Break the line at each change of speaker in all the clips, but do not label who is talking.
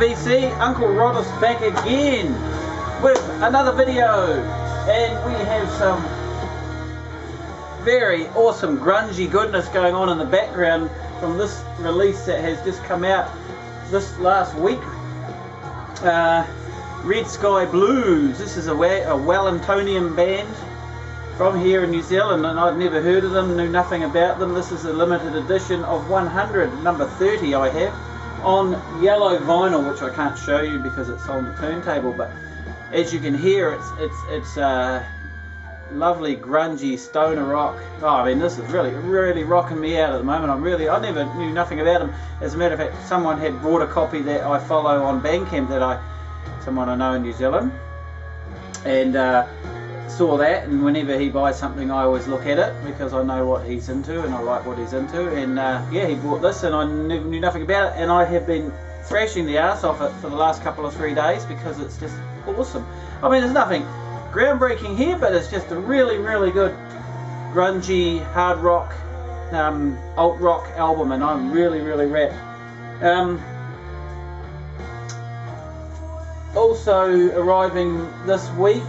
BC, Uncle Roddus back again with another video, and we have some very awesome grungy goodness going on in the background from this release that has just come out this last week. Red Sky Blues. This is a Wellingtonian band from here in New Zealand, and I'd never heard of them, knew nothing about them. This is a limited edition of 100, number 30 I have, on yellow vinyl, which I can't show you because it's on the turntable, but as you can hear, it's lovely grungy stoner rock. Oh, I mean, this is really rocking me out at the moment. I never knew nothing about them. As a matter of fact, someone had brought a copy that I follow on Bandcamp, someone I know in New Zealand, and saw that, and whenever he buys something I always look at it because I know what he's into and I like what he's into, and yeah, he bought this and I never knew nothing about it, and I have been thrashing the arse off it for the last couple of 3 days because it's just awesome. I mean, there's nothing groundbreaking here, but it's just a really good grungy, hard rock, alt rock album, and I'm really wrapped. Also arriving this week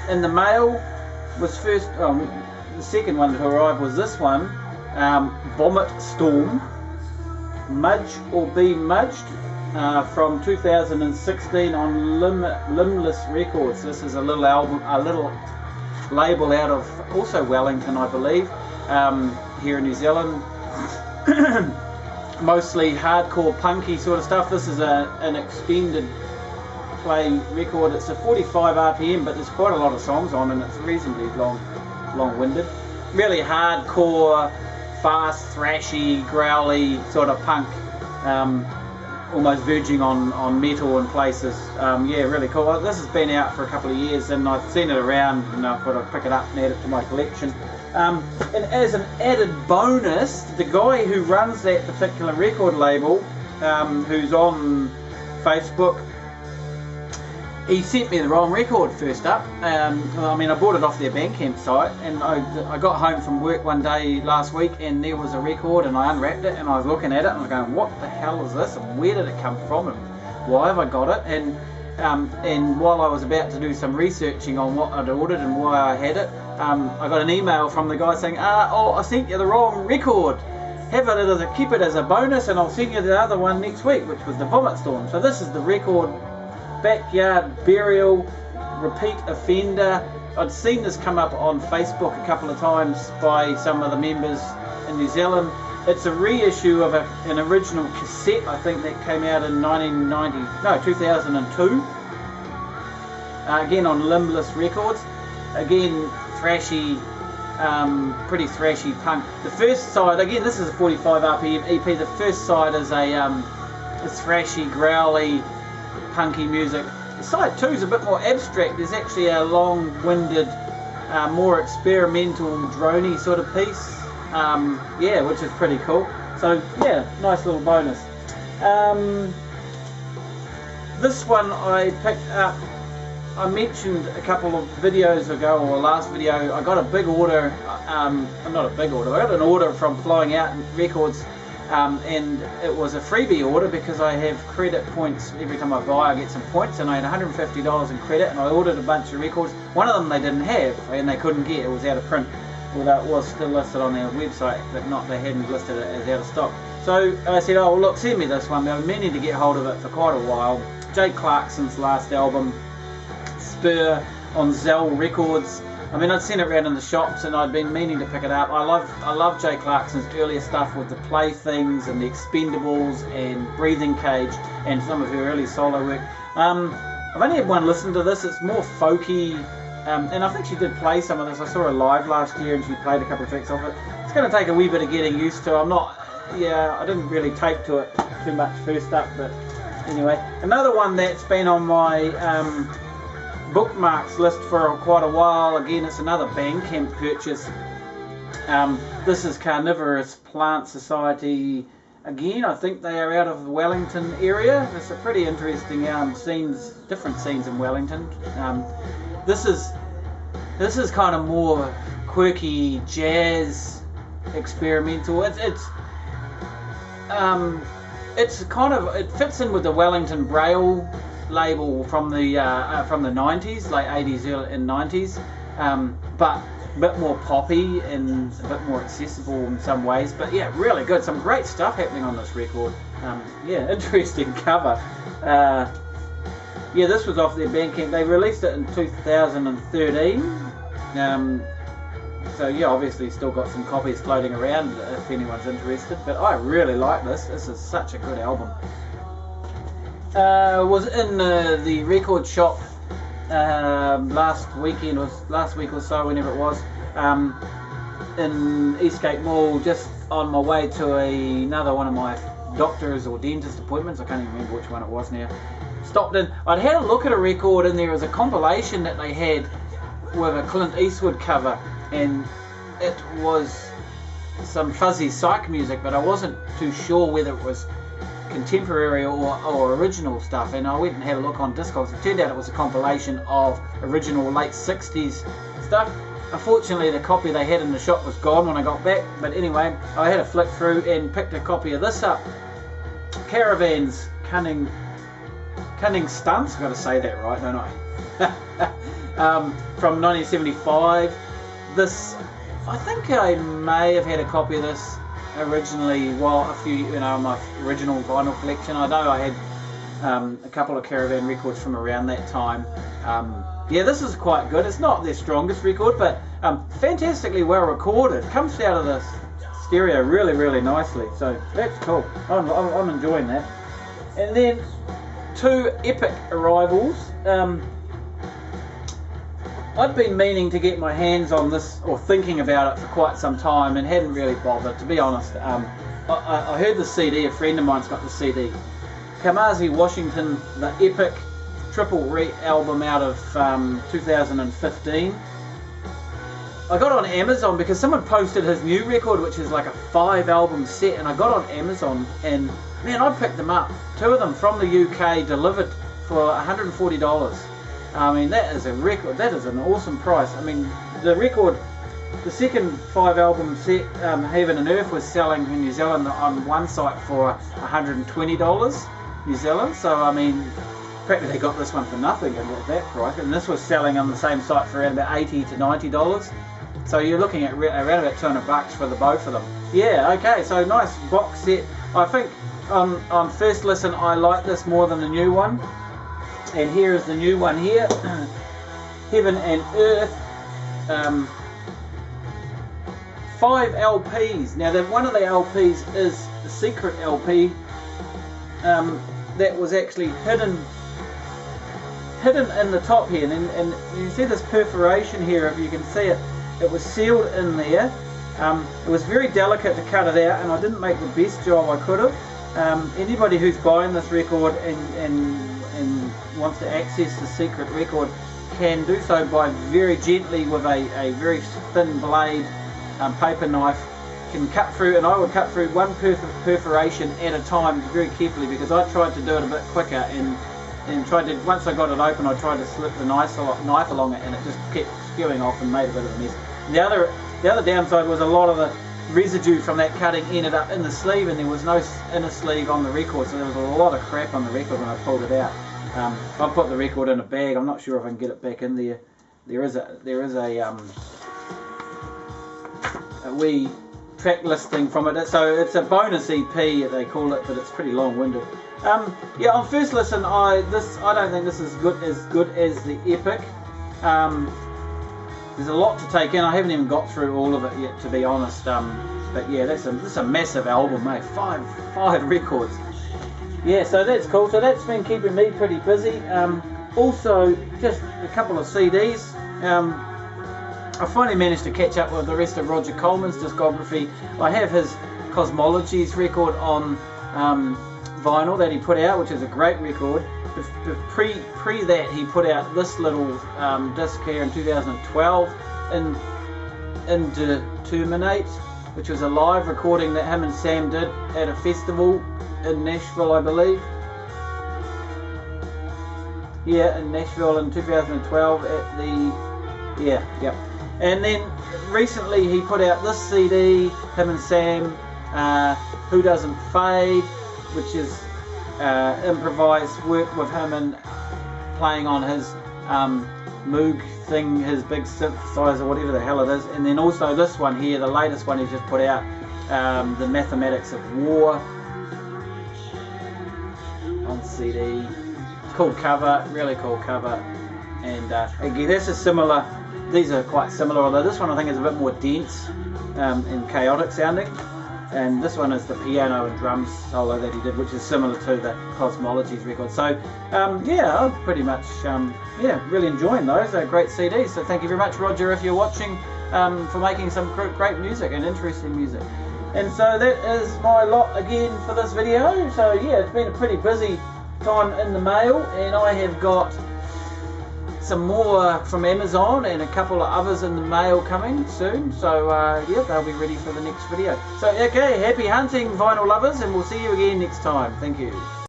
in the mail was the second one to arrive was this one, Vomit Storm, Mudge or Be Mudged, from 2016 on Limbless Records. This is a little album, a little label out of also Wellington, I believe, here in New Zealand. Mostly hardcore punky sort of stuff. This is an extended play record. It's a 45 RPM, but there's quite a lot of songs on, and it's reasonably long-winded. Really hardcore, fast, thrashy, growly sort of punk, almost verging on metal in places. Yeah, really cool. This has been out for a couple of years, and I've seen it around, and I thought I'd pick it up and add it to my collection. And as an added bonus, the guy who runs that particular record label, who's on Facebook, he sent me the wrong record first up. I mean, I bought it off their Bandcamp site, and I got home from work one day last week, and there was a record, and I unwrapped it, and I was looking at it, and I was going, what the hell is this, and where did it come from, and why have I got it? And while I was about to do some researching on what I'd ordered and why I had it, I got an email from the guy saying, oh, I sent you the wrong record. Keep it as a bonus, and I'll send you the other one next week, which was the Vomit Storm. So this is the record, Backyard Burial, Repeat Offender. I'd seen this come up on Facebook a couple of times by some of the members in New Zealand. It's a reissue of an original cassette, I think, that came out in 2002. Again on Limbless Records. Again, thrashy, pretty thrashy punk. The first side, again, this is a 45 RPM EP. The first side is a thrashy, growly, punky music. The side 2 is a bit more abstract. There's actually a long-winded, more experimental, droney sort of piece. Yeah, which is pretty cool. So yeah, nice little bonus. This one I picked up, I mentioned a couple of videos ago, or last video, I got a big order, not a big order, I got an order from Flying Out Records, and it was a freebie order because I have credit points. Every time I buy I get some points, and I had $150 in credit, and I ordered a bunch of records. One of them they didn't have, and they couldn't get, it was out of print. Although it was still listed on their website, but they hadn't listed it as out of stock. So I said, oh, well, look, send me this one. I've been meaning to get hold of it for quite a while. Jay Clarkson's last album, Spur, on Zell Records. I mean, I'd seen it around in the shops, and I'd been meaning to pick it up. I love Jay Clarkson's earlier stuff with the Playthings and the Expendables and Breathing Cage and some of her early solo work. I've only had one listen to this. It's more folky. And I think she did play some of this. I saw her live last year and she played a couple of tracks of it. It's going to take a wee bit of getting used to. I didn't really take to it too much first up, but anyway. Another one that's been on my bookmarks list for quite a while. Again, it's another Bandcamp purchase. This is Carnivorous Plant Society. Again, I think they are out of the Wellington area. It's a pretty interesting different scenes in Wellington. This is kind of more quirky jazz, experimental. It's it's kind of, it fits in with the Wellington Braille label from the 90s, late 80s, early in 90s, but a bit more poppy and a bit more accessible in some ways. But yeah, really good. Some great stuff happening on this record. Yeah, interesting cover. Yeah, this was off their Bandcamp. They released it in 2013. So yeah, obviously still got some copies floating around if anyone's interested. But I really like this. This is such a good album. Was in the record shop last week or so, whenever it was, in Eastgate Mall, just on my way to another one of my doctor's or dentist appointments. I can't even remember which one it was now. Stopped in. I'd had a look at a record, and there was a compilation that they had with a Clint Eastwood cover, and it was some fuzzy psych music, but I wasn't too sure whether it was contemporary or original stuff, and I went and had a look on Discogs. It turned out it was a compilation of original late 60s stuff. Unfortunately, the copy they had in the shop was gone when I got back, but anyway, I had a flick through and picked a copy of this up. Caravan's Cunning Stunts, I've got to say that right, don't I? From 1975. This, I think I may have had a copy of this originally, well, a few, my original vinyl collection. I know I had a couple of Caravan records from around that time. Yeah, this is quite good. It's not their strongest record, but fantastically well recorded. Comes out of the stereo really, really nicely. So that's cool. I'm enjoying that. And then two epic arrivals. I'd been meaning to get my hands on this, or thinking about it for quite some time, and hadn't really bothered, to be honest. I heard the CD, a friend of mine's got the CD. Kamasi Washington, the epic triple album out of 2015. I got on Amazon because someone posted his new record, which is like a 5-album set, and I got on Amazon, and man, I picked them up. 2 of them from the UK, delivered for $140. I mean, that is a record. That is an awesome price. I mean, the record, the second 5-album set, Heaven and Earth, was selling in New Zealand on one site for $120 New Zealand. So I mean, practically got this one for nothing at that price. And this was selling on the same site for around about $80 to $90. So you're looking at around about $200 for the both of them. Yeah. Okay. So nice box set. I think on first listen, I like this more than the new one. And here is the new one here, Heaven and Earth, 5 LPs. Now, one of the LPs is the secret LP that was actually hidden in the top here. And you see this perforation here, if you can see it, it was sealed in there. It was very delicate to cut it out, and I didn't make the best job I could have. Anybody who's buying this record and wants to access the secret record can do so by very gently with a very thin blade, paper knife, can cut through, and I would cut through one perforation at a time very carefully, because I tried to do it a bit quicker, and tried to, once I got it open, I tried to slip the knife along it, and it just kept skewing off and made a bit of a mess. And the other downside was a lot of the residue from that cutting ended up in the sleeve, and there was no inner sleeve on the record, so there was a lot of crap on the record when I pulled it out. I put the record in a bag. I'm not sure if I can get it back in there. There is a wee track listing from it. So it's a bonus EP, they call it, but it's pretty long-winded. Yeah, on first listen, I don't think this is as good as the epic. There's a lot to take in. I haven't even got through all of it yet, to be honest. But yeah, this is a massive album, mate. Five records. Yeah, so that's cool. So that's been keeping me pretty busy. Also, just a couple of CDs. I finally managed to catch up with the rest of Roger Coleman's discography. I have his Cosmologies record on vinyl that he put out, which is a great record. Pre that, he put out this little disc here in 2012, Indeterminate, which was a live recording that him and Sam did at a festival in Nashville, I believe. Yeah, in Nashville in 2012 at the... Yep. And then recently he put out this CD, him and Sam, Who Doesn't Fade. which is improvised work with him and playing on his Moog thing, his big synthesizer, whatever the hell it is. And then also this one here, the latest one he just put out, the Mathematics of War on CD. Cool cover, really cool cover. And again, this is similar. These are quite similar, although this one I think is a bit more dense and chaotic sounding. And this one is the piano and drums solo that he did, which is similar to the Cosmologies record. So yeah, I'm pretty much yeah, really enjoying those. They're great CDs. So thank you very much, Roger, if you're watching, for making some great music and interesting music. And so that is my lot again for this video. So yeah, it's been a pretty busy time in the mail, and I have got some more from Amazon and a couple of others in the mail coming soon. So yeah, they'll be ready for the next video. So okay, happy hunting, vinyl lovers, and we'll see you again next time. Thank you.